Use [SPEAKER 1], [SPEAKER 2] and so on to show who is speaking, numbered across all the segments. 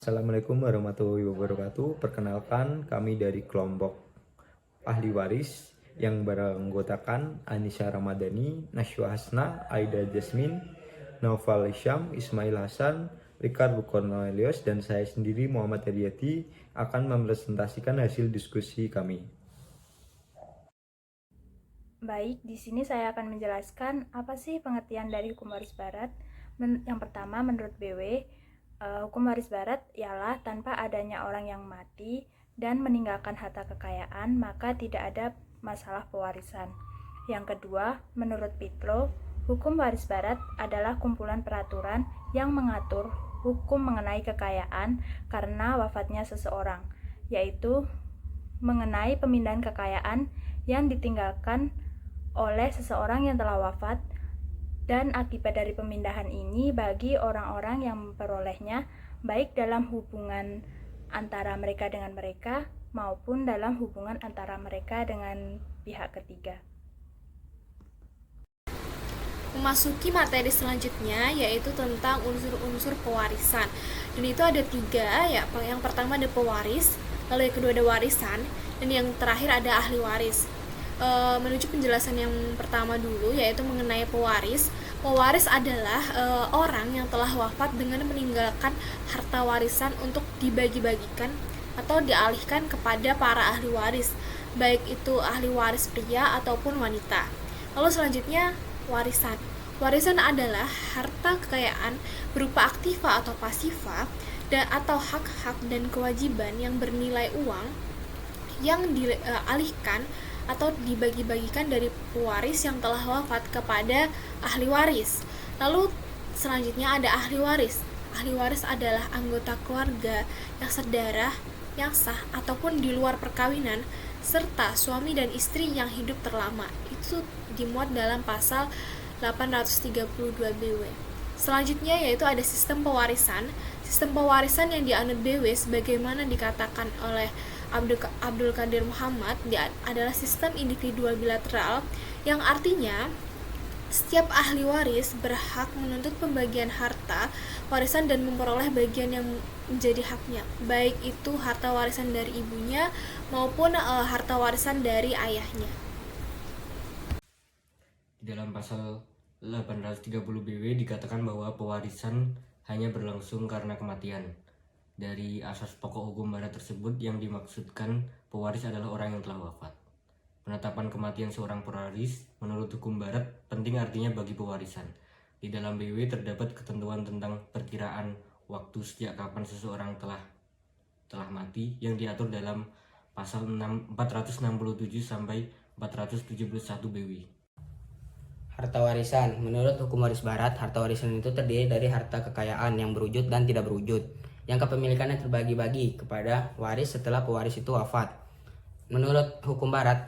[SPEAKER 1] Assalamualaikum warahmatullahi wabarakatuh. Perkenalkan, kami dari kelompok ahli waris yang beranggotakan Anissa Ramadhani, Nashwa Hasna, Aida Jasmine, Naufal Isyam, Ismail Hasan, Ricardo Cornelius, dan saya sendiri Muhammad Hadiati akan mempresentasikan hasil diskusi kami.
[SPEAKER 2] Baik, di sini saya akan menjelaskan apa sih pengertian dari hukum waris barat. Yang pertama, menurut BW, hukum waris barat ialah tanpa adanya orang yang mati dan meninggalkan harta kekayaan, maka tidak ada masalah pewarisan. Yang kedua, menurut Pitlo, hukum waris barat adalah kumpulan peraturan yang mengatur hukum mengenai kekayaan karena wafatnya seseorang, yaitu mengenai pemindahan kekayaan yang ditinggalkan oleh seseorang yang telah wafat dan akibat dari pemindahan ini bagi orang-orang yang memperolehnya, baik dalam hubungan antara mereka dengan mereka maupun dalam hubungan antara mereka dengan pihak ketiga.
[SPEAKER 3] Memasuki materi selanjutnya yaitu tentang unsur-unsur pewarisan, dan itu ada tiga ya. Yang pertama ada pewaris, lalu yang kedua ada warisan, dan yang terakhir ada ahli waris. Menuju penjelasan yang pertama dulu yaitu mengenai pewaris. Pewaris adalah orang yang telah wafat dengan meninggalkan harta warisan untuk dibagi-bagikan atau dialihkan kepada para ahli waris, baik itu ahli waris pria ataupun wanita. Lalu selanjutnya warisan. Warisan adalah harta kekayaan berupa aktiva atau pasiva atau hak-hak dan kewajiban yang bernilai uang yang dialihkan atau dibagi-bagikan dari pewaris yang telah wafat kepada ahli waris. Lalu selanjutnya ada ahli waris. Ahli waris adalah anggota keluarga yang sedarah, yang sah ataupun di luar perkawinan, serta suami dan istri yang hidup terlama. Itu dimuat dalam pasal 832 BW. Selanjutnya yaitu ada sistem pewarisan. Sistem pewarisan yang dianut BW sebagaimana dikatakan oleh Abdul Qadir Muhammad adalah sistem individual bilateral, yang artinya setiap ahli waris berhak menuntut pembagian harta warisan dan memperoleh bagian yang menjadi haknya, baik itu harta warisan dari ibunya maupun harta warisan dari ayahnya.
[SPEAKER 4] Di dalam pasal 830 BW dikatakan bahwa pewarisan hanya berlangsung karena kematian. Dari asas pokok hukum barat tersebut yang dimaksudkan pewaris adalah orang yang telah wafat. Penetapan kematian seorang pewaris menurut hukum barat penting artinya bagi pewarisan. Di dalam BW terdapat ketentuan tentang perkiraan waktu sejak kapan seseorang telah mati yang diatur dalam pasal 467 sampai 471 BW.
[SPEAKER 5] Harta warisan. Menurut hukum waris barat, harta warisan itu terdiri dari harta kekayaan yang berwujud dan tidak berwujud, yang kepemilikannya terbagi-bagi kepada waris setelah pewaris itu wafat. Menurut hukum barat,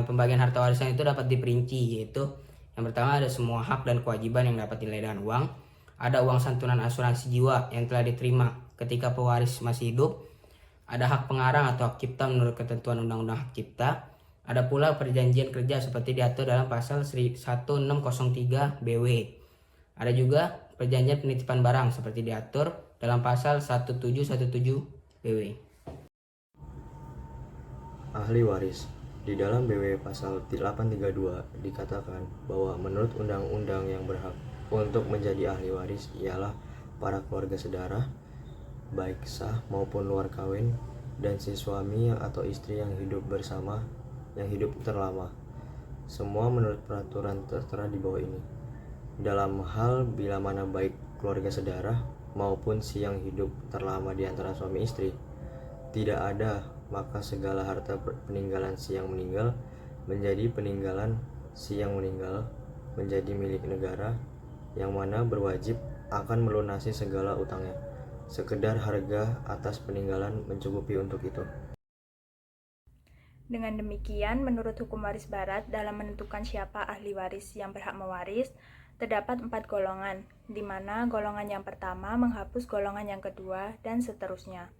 [SPEAKER 5] pembagian harta warisan itu dapat diperinci, yaitu yang pertama ada semua hak dan kewajiban yang dapat dinilai dengan uang. Ada uang santunan asuransi jiwa yang telah diterima ketika pewaris masih hidup. Ada hak pengarang atau hak cipta menurut ketentuan Undang-Undang Hak Cipta. Ada pula perjanjian kerja seperti diatur dalam pasal 1603 BW. Ada juga perjanjian penitipan barang seperti diatur dalam pasal 1717 BW.
[SPEAKER 1] Ahli waris. Di dalam BW pasal 832 dikatakan bahwa menurut undang-undang yang berhak untuk menjadi ahli waris ialah para keluarga sedarah, baik sah maupun luar kawin, dan si suami atau istri yang hidup terlama. Semua menurut peraturan tertera di bawah ini. Dalam hal bila mana baik keluarga sedarah maupun si yang hidup terlama di antara suami istri tidak ada, maka segala harta peninggalan si yang meninggal menjadi peninggalan si yang meninggal, menjadi milik negara yang mana berwajib akan melunasi segala utangnya. Sekedar harga atas peninggalan mencukupi untuk itu.
[SPEAKER 2] Dengan demikian, menurut hukum waris barat, dalam menentukan siapa ahli waris yang berhak mewaris, terdapat 4 golongan, di mana golongan yang pertama menghapus golongan yang kedua, dan seterusnya.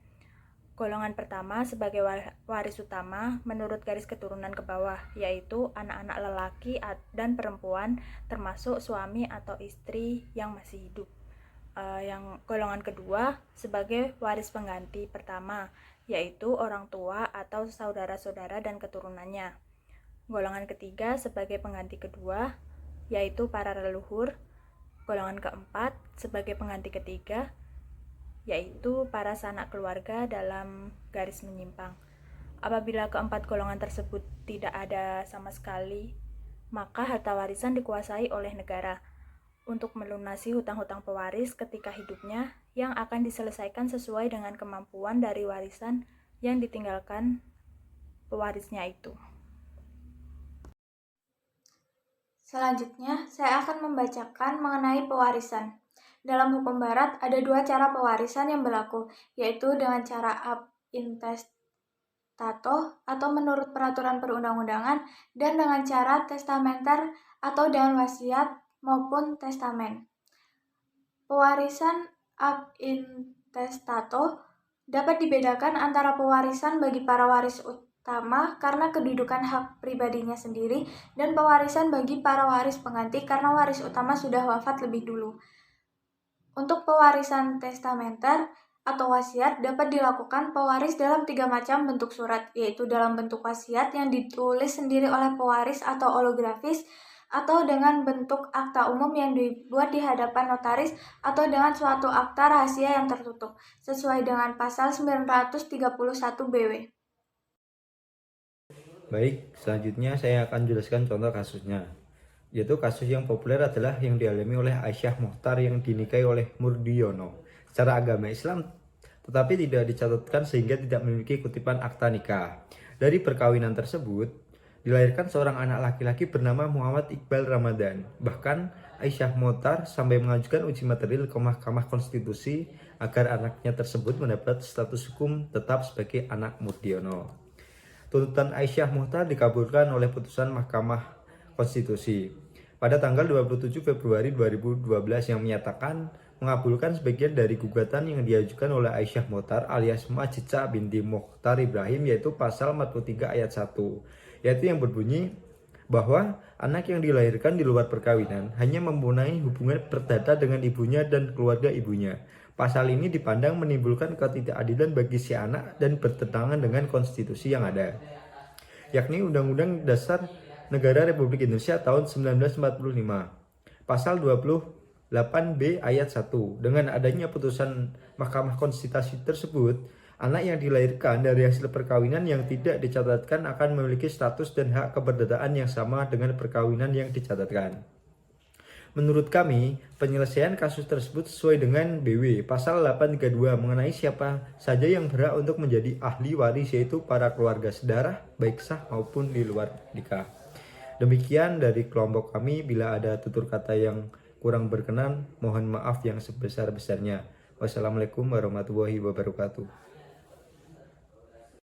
[SPEAKER 2] Golongan pertama sebagai waris utama menurut garis keturunan ke bawah, yaitu anak-anak lelaki dan perempuan termasuk suami atau istri yang masih hidup. Yang golongan kedua sebagai waris pengganti pertama, yaitu orang tua atau saudara-saudara dan keturunannya. Golongan ketiga sebagai pengganti kedua, yaitu para leluhur. Golongan keempat sebagai pengganti ketiga, yaitu para sanak keluarga dalam garis menyimpang. Apabila keempat golongan tersebut tidak ada sama sekali, maka harta warisan dikuasai oleh negara untuk melunasi hutang-hutang pewaris ketika hidupnya yang akan diselesaikan sesuai dengan kemampuan dari warisan yang ditinggalkan pewarisnya itu.
[SPEAKER 6] Selanjutnya, saya akan membacakan mengenai pewarisan. Dalam hukum barat, ada dua cara pewarisan yang berlaku, yaitu dengan cara ab intestato atau menurut peraturan perundang-undangan, dan dengan cara testamenter atau dengan wasiat maupun testamen. Pewarisan ab intestato dapat dibedakan antara pewarisan bagi para waris utama karena kedudukan hak pribadinya sendiri dan pewarisan bagi para waris pengganti karena waris utama sudah wafat lebih dulu. Untuk pewarisan testamenter atau wasiat dapat dilakukan pewaris dalam 3 macam bentuk surat, yaitu dalam bentuk wasiat yang ditulis sendiri oleh pewaris atau holografis, atau dengan bentuk akta umum yang dibuat di hadapan notaris, atau dengan suatu akta rahasia yang tertutup, sesuai dengan pasal 931 BW.
[SPEAKER 7] Baik, selanjutnya saya akan jelaskan contoh kasusnya. Yaitu kasus yang populer adalah yang dialami oleh Aisyah Mochtar yang dinikahi oleh Murdiono secara agama Islam, tetapi tidak dicatatkan sehingga tidak memiliki kutipan akta nikah. Dari perkawinan tersebut, dilahirkan seorang anak laki-laki bernama Muhammad Iqbal Ramadan. Bahkan Aisyah Mochtar sampai mengajukan uji material ke Mahkamah Konstitusi agar anaknya tersebut mendapat status hukum tetap sebagai anak Murdiono. Tuntutan Aisyah Mochtar dikabulkan oleh putusan Mahkamah Konstitusi pada tanggal 27 Februari 2012 yang menyatakan mengabulkan sebagian dari gugatan yang diajukan oleh Aisyah Mochtar alias Majica binti Mochtar Ibrahim, yaitu pasal 43 ayat 1, yaitu yang berbunyi bahwa anak yang dilahirkan di luar perkawinan hanya mempunyai hubungan perdata dengan ibunya dan keluarga ibunya. Pasal ini dipandang menimbulkan ketidakadilan bagi si anak dan bertentangan dengan konstitusi yang ada, yakni Undang-Undang Dasar Negara Republik Indonesia tahun 1945, pasal 28B ayat 1. Dengan adanya putusan Mahkamah Konstitusi tersebut, anak yang dilahirkan dari hasil perkawinan yang tidak dicatatkan akan memiliki status dan hak keperdataan yang sama dengan perkawinan yang dicatatkan. Menurut kami, penyelesaian kasus tersebut sesuai dengan BW pasal 832 mengenai siapa saja yang berhak untuk menjadi ahli waris, yaitu para keluarga sedarah baik sah maupun di luar nikah. Demikian dari kelompok kami. Bila ada tutur kata yang kurang berkenan, mohon maaf yang sebesar-besarnya. Wassalamualaikum warahmatullahi wabarakatuh.